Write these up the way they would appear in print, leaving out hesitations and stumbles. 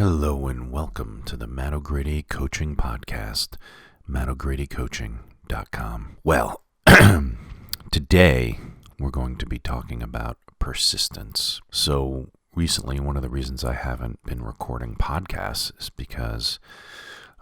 Hello and welcome to the Matt O'Grady Coaching Podcast, mattogradycoaching.com. Well, today we're going to be talking about persistence. So recently, one of the reasons I haven't been recording podcasts is because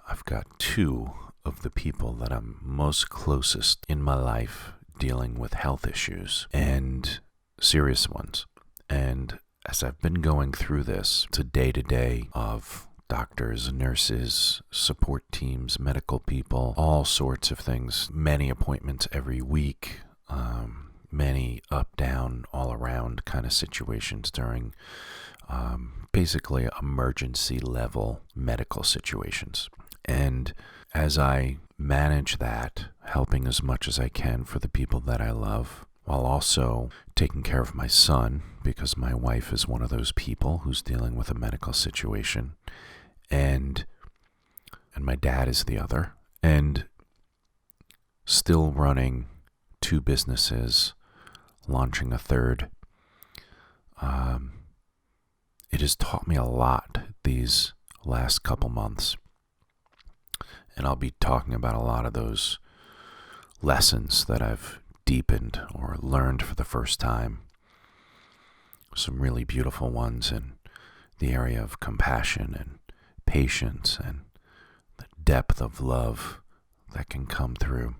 I've got two of the people that I'm most closest in my life dealing with health issues, and serious ones. And as I've been going through this, it's a day-to-day of doctors, nurses, support teams, medical people, all sorts of things, many appointments every week, many up, down, all around kind of situations during basically emergency level medical situations. And as I manage that, helping as much as I can for the people that I love, while also taking care of my son, because my wife is one of those people who's dealing with a medical situation, and my dad is the other, and still running two businesses, launching a third. It has taught me a lot these last couple months, and I'll be talking about a lot of those lessons that I've deepened or learned for the first time. Some really beautiful ones in the area of compassion and patience and the depth of love that can come through.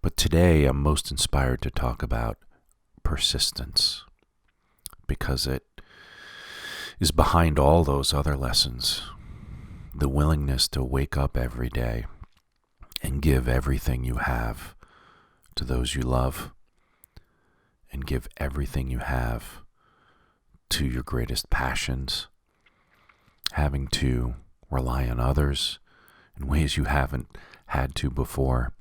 But today I'm most inspired to talk about persistence, because it is behind all those other lessons. The willingness to wake up every day and give everything you have to those you love, and give everything you have to your greatest passions, having to rely on others in ways you haven't had to before,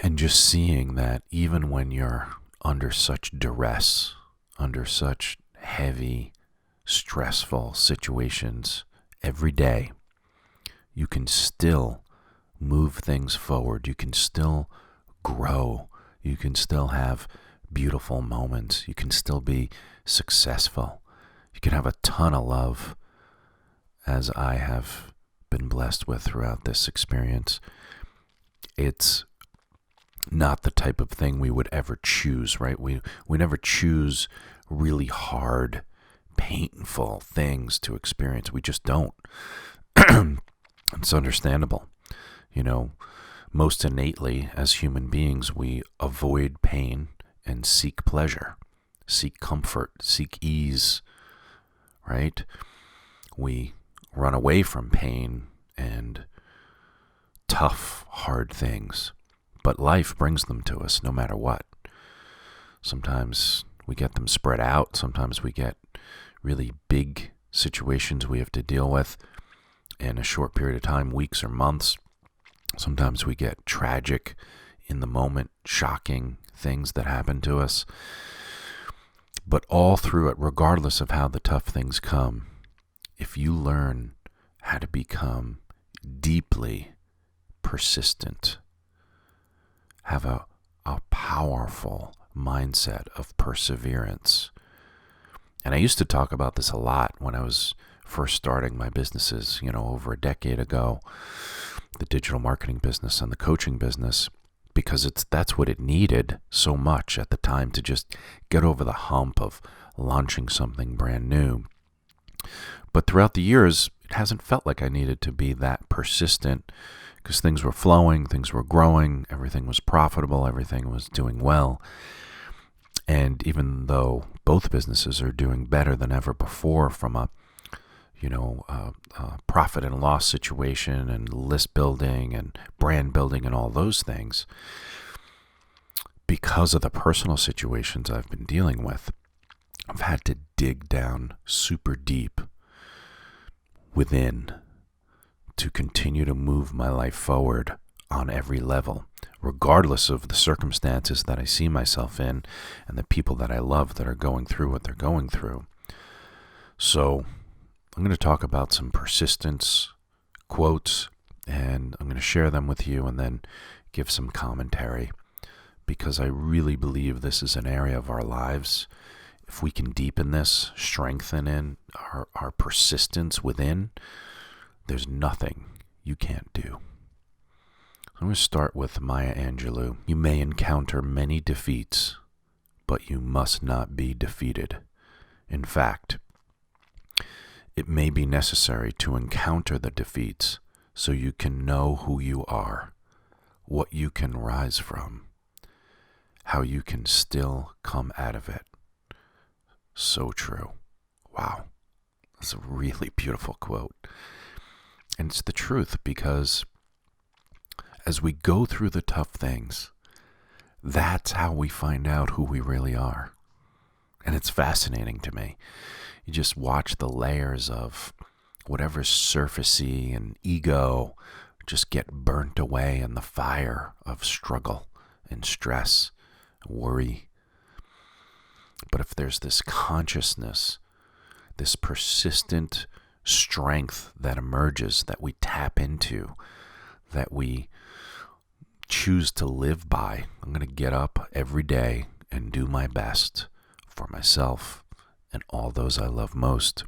and just seeing that even when you're under such duress, under such heavy, stressful situations every day, you can still move things forward. You can still grow. You can still have beautiful moments. You can still be successful. You can have a ton of love, as I have been blessed with throughout this experience. It's not the type of thing we would ever choose, right? We never choose really hard, painful things to experience. We just don't. It's understandable. You know, most innately as human beings, we avoid pain and seek pleasure, seek comfort, seek ease, right? We run away from pain and tough, hard things, but life brings them to us no matter what. Sometimes we get them spread out. Sometimes we get really big situations we have to deal with in a short period of time, weeks or months. Sometimes we get tragic, in the moment, shocking things that happen to us. But all through it, regardless of how the tough things come, if you learn how to become deeply persistent, have a powerful mindset of perseverance. And I used to talk about this a lot when I was first starting my businesses, over a decade ago, the digital marketing business and the coaching business, because that's what it needed so much at the time, to just get over the hump of launching something brand new. But throughout the years, it hasn't felt like I needed to be that persistent, because things were flowing, things were growing, everything was profitable, everything was doing well. And even though both businesses are doing better than ever before from a profit and loss situation and list building and brand building and all those things, because of the personal situations I've been dealing with, I've had to dig down super deep within to continue to move my life forward on every level, regardless of the circumstances that I see myself in and the people that I love that are going through what they're going through. So I'm going to talk about some persistence quotes, and I'm going to share them with you and then give some commentary, because I really believe this is an area of our lives if we can deepen this, strengthen in our persistence within, there's nothing you can't do. I'm going to start with Maya Angelou. You may encounter many defeats, but you must not be defeated. In fact, it may be necessary to encounter the defeats so you can know who you are, what you can rise from, how you can still come out of it. So true. Wow. That's a really beautiful quote. And it's the truth, because as we go through the tough things, that's how we find out who we really are. And it's fascinating to me. You just watch the layers of whatever's surfacey and ego just get burnt away in the fire of struggle and stress, worry. But if there's this consciousness, this persistent strength that emerges, that we tap into, that we choose to live by, I'm going to get up every day and do my best for myself and all those I love most.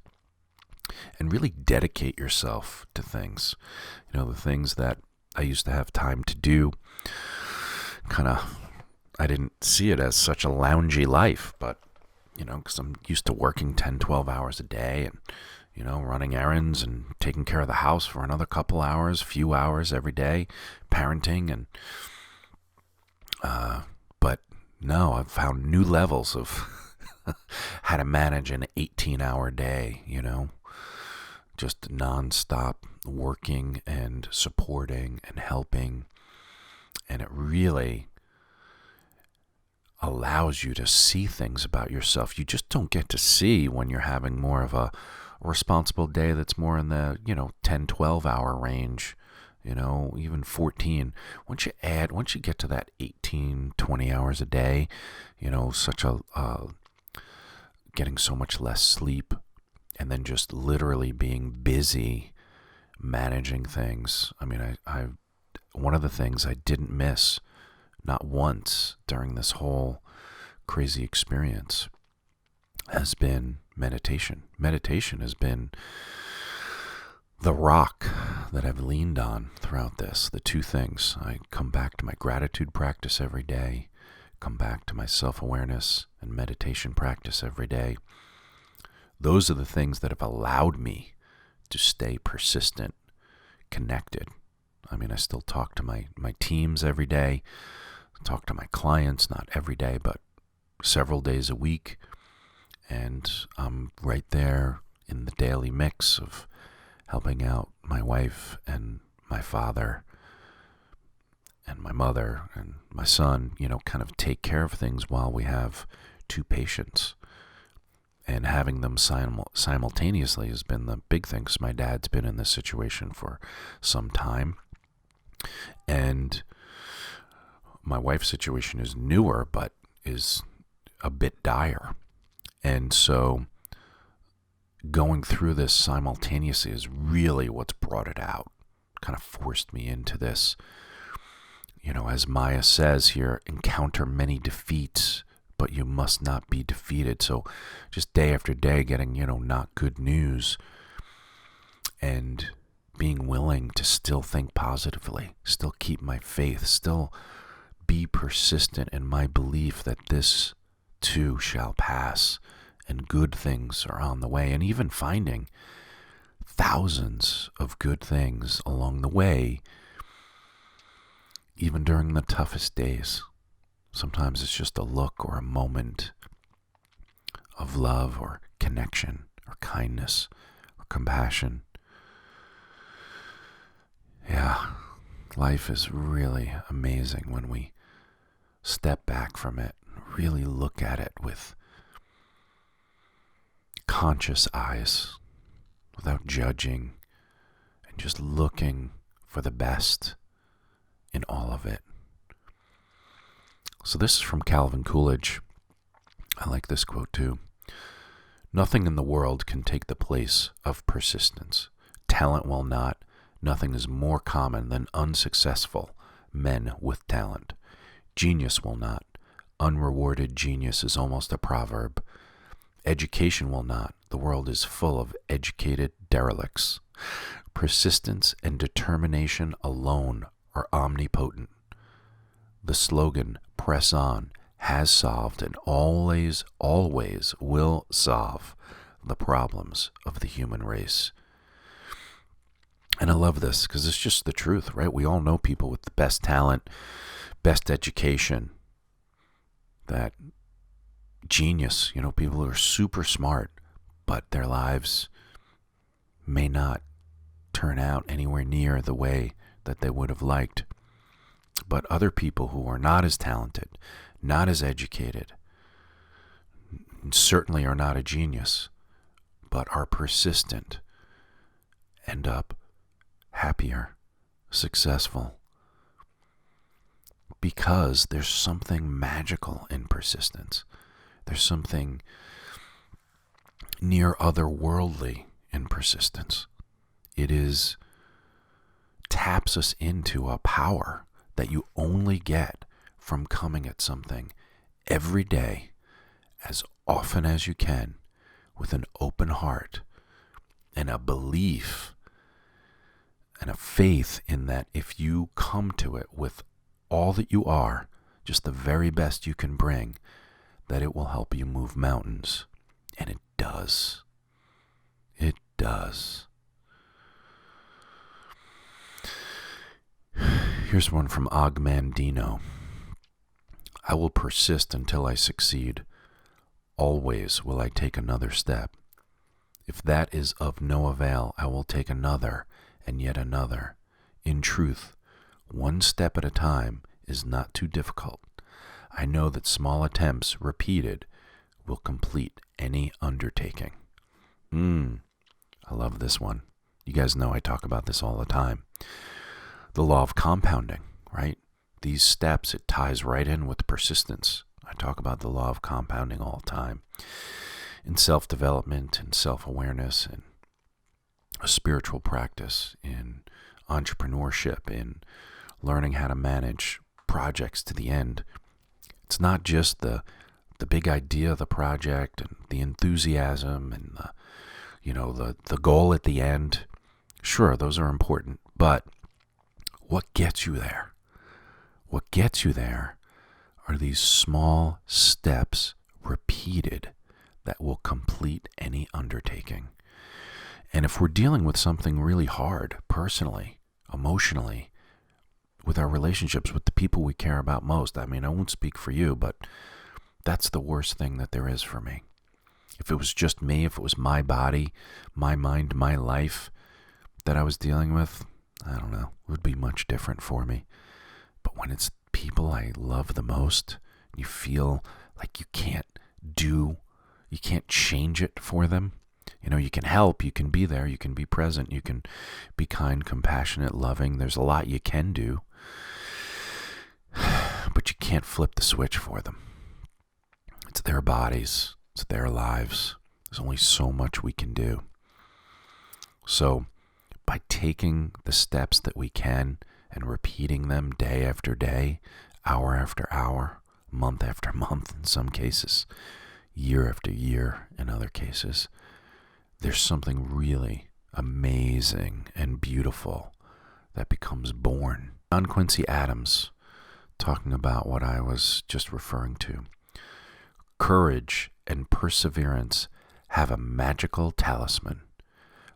And really dedicate yourself to things. You know, the things that I used to have time to do, I didn't see it as such a loungy life, but, you know, because I'm used to working 10, 12 hours a day and, you know, running errands and taking care of the house for another couple hours, few hours every day, parenting. And, but no, I've found new levels of how to manage an 18-hour day, you know, just nonstop working and supporting and helping. And it really allows you to see things about yourself you just don't get to see when you're having more of a responsible day that's more in the, 10, 12 hour range, even 14. Once you get to that 18, 20 hours a day, getting so much less sleep, and then just literally being busy managing things. I mean, I one of the things I didn't miss, not once during this whole crazy experience, has been meditation. Meditation has been the rock that I've leaned on throughout this. The two things. I come back to my gratitude practice every day, come back to my self-awareness and meditation practice every day. Those are the things that have allowed me to stay persistent, connected. I mean, I still talk to my teams every day, talk to my clients, not every day, but several days a week. And I'm right there in the daily mix of helping out my wife and my father and my mother and my son, kind of take care of things while we have two patients. And having them simultaneously has been the big thing, because my dad's been in this situation for some time. And my wife's situation is newer, but is a bit dire. And so going through this simultaneously is really what's brought it out, kind of forced me into this. As Maya says here, encounter many defeats, but you must not be defeated. So just day after day getting, not good news, and being willing to still think positively, still keep my faith, still be persistent in my belief that this too shall pass and good things are on the way. And even finding thousands of good things along the way, even during the toughest days. Sometimes it's just a look or a moment of love or connection or kindness or compassion. Yeah, life is really amazing when we step back from it, really look at it with conscious eyes, without judging, and just looking for the best in all of it. So this is from Calvin Coolidge. I like this quote too. Nothing in the world can take the place of persistence. Talent will not. Nothing is more common than unsuccessful men with talent. Genius will not. Unrewarded genius is almost a proverb. Education will not. The world is full of educated derelicts. Persistence and determination alone are omnipotent. The slogan, "Press on," has solved and always will solve the problems of the human race. And I love this because it's just the truth, right? We all know people with the best talent, best education, that genius, people who are super smart, but their lives may not turn out anywhere near the way that they would have liked. But other people who are not as talented, not as educated, certainly are not a genius, but are persistent, end up happier, successful, because there's something magical in persistence. There's something near otherworldly in persistence. It taps us into a power that you only get from coming at something every day, as often as you can, with an open heart and a belief and a faith in that if you come to it with all that you are, just the very best you can bring, that it will help you move mountains. And it does. It does. Here's one from Ogmandino. I will persist until I succeed. Always will I take another step. If that is of no avail, I will take another and yet another. In truth, one step at a time is not too difficult. I know that small attempts repeated will complete any undertaking. I love this one. You guys know I talk about this all the time. The law of compounding, right? These steps, it ties right in with persistence. I talk about the law of compounding all the time. In self-development and self-awareness and a spiritual practice, in entrepreneurship, in learning how to manage projects to the end. It's not just the big idea of the project and the enthusiasm and the goal at the end. Sure, those are important, but what gets you there? What gets you there are these small steps repeated that will complete any undertaking. And if we're dealing with something really hard, personally, emotionally, with our relationships with the people we care about most, I won't speak for you, but that's the worst thing that there is for me. If it was just me, if it was my body, my mind, my life that I was dealing with, I don't know, it would be much different for me. But when it's people I love the most, you feel like you can't change it for them. You can help, you can be there, you can be present, you can be kind, compassionate, loving. There's a lot you can do, but you can't flip the switch for them. It's their bodies, it's their lives. There's only so much we can do. So by taking the steps that we can and repeating them day after day, hour after hour, month after month in some cases, year after year in other cases, there's something really amazing and beautiful that becomes born. John Quincy Adams, talking about what I was just referring to. Courage and perseverance have a magical talisman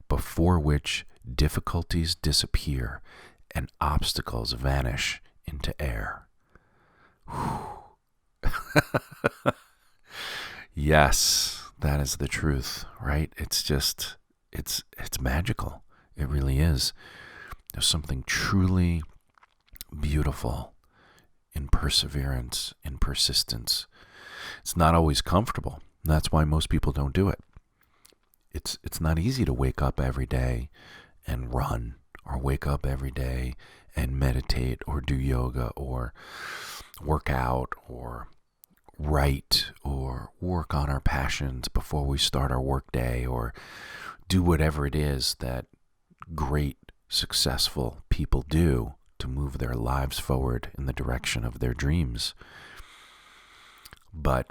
before which difficulties disappear and obstacles vanish into air. Yes, that is the truth, right? It's magical. It really is. There's something truly beautiful in perseverance, in persistence. It's not always comfortable. That's why most people don't do it. It's not easy to wake up every day and run, or wake up every day and meditate, or do yoga, or work out, or write, or work on our passions before we start our work day, or do whatever it is that great, successful people do to move their lives forward in the direction of their dreams. But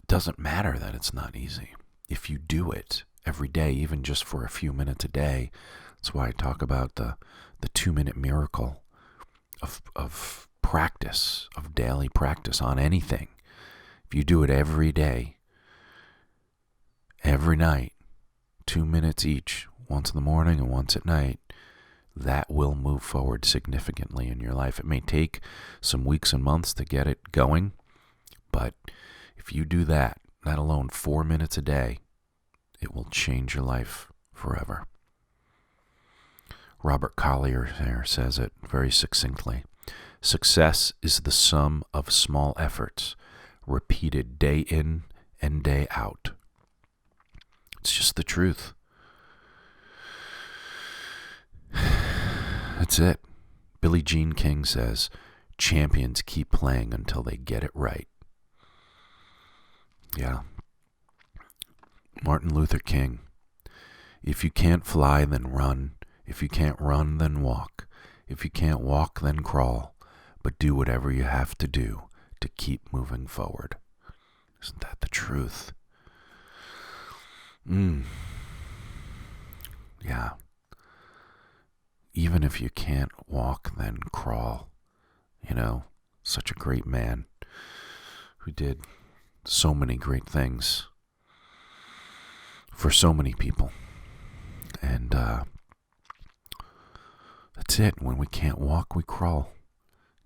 doesn't matter that it's not easy. If you do it every day, even just for a few minutes a day, that's why I talk about the 2-minute miracle of practice, of daily practice on anything. If you do it every day, every night, 2 minutes each, once in the morning and once at night, that will move forward significantly in your life. It may take some weeks and months to get it going, but if you do that alone, 4 minutes a day, it will change your life forever. Robert Collier there says it very succinctly. Success is the sum of small efforts, repeated day in and day out. It's just the truth. That's it. Billie Jean King says, champions keep playing until they get it right. Yeah. Martin Luther King, if you can't fly, then run. If you can't run, then walk. If you can't walk, then crawl. But do whatever you have to do to keep moving forward. Isn't that the truth? Yeah. Even if you can't walk, then crawl. You know, such a great man who did so many great things for so many people. And that's it. When we can't walk, we crawl.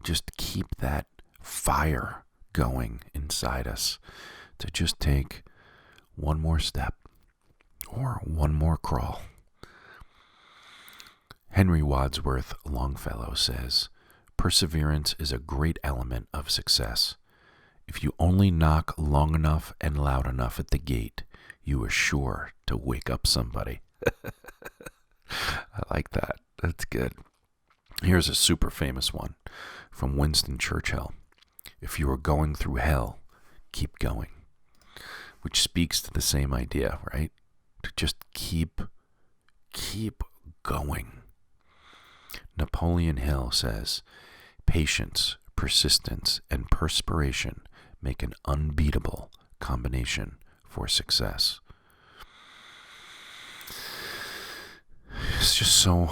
Just keep that fire going inside us to just take one more step or one more crawl. Henry Wadsworth Longfellow says, perseverance is a great element of success. If you only knock long enough and loud enough at the gate, you are sure to wake up somebody. I like that. That's good. Here's a super famous one from Winston Churchill. If you are going through hell, keep going. Which speaks to the same idea, right? To just keep going. Napoleon Hill says, patience, persistence, and perspiration make an unbeatable combination for success. It's just so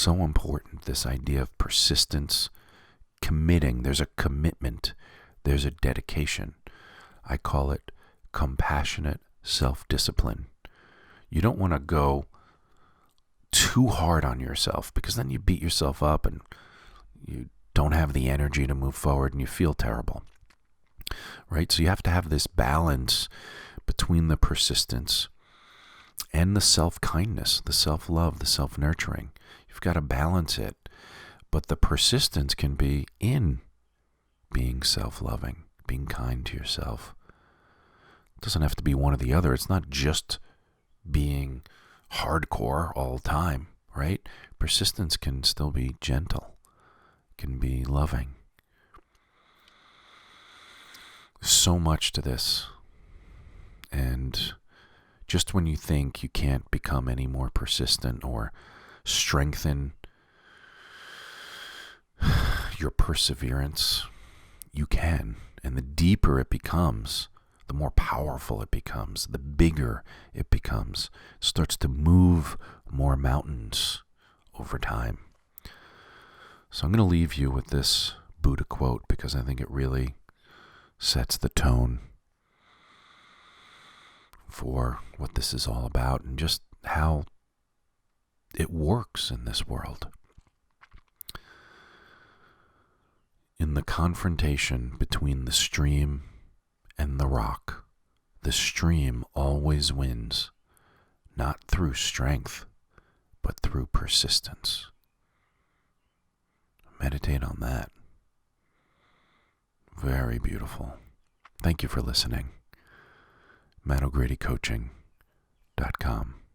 important, this idea of persistence, committing. There's a commitment. There's a dedication. I call it compassionate self-discipline. You don't want to go too hard on yourself, because then you beat yourself up and you don't have the energy to move forward and you feel terrible, right? So you have to have this balance between the persistence and the self-kindness, the self-love, the self-nurturing. You've got to balance it, but the persistence can be in being self-loving, being kind to yourself. It doesn't have to be one or the other. It's not just being hardcore all the time, right? Persistence can still be gentle, can be loving. So much to this. And just when you think you can't become any more persistent or strengthen your perseverance, you can. And the deeper it becomes, the more powerful it becomes, the bigger it becomes. It starts to move more mountains over time. So I'm going to leave you with this Buddha quote because I think it really sets the tone for what this is all about and just how it works in this world. In the confrontation between the stream and the rock, the stream always wins, not through strength, but through persistence. Meditate on that. Very beautiful. Thank you for listening. MattO'GradyCoaching.com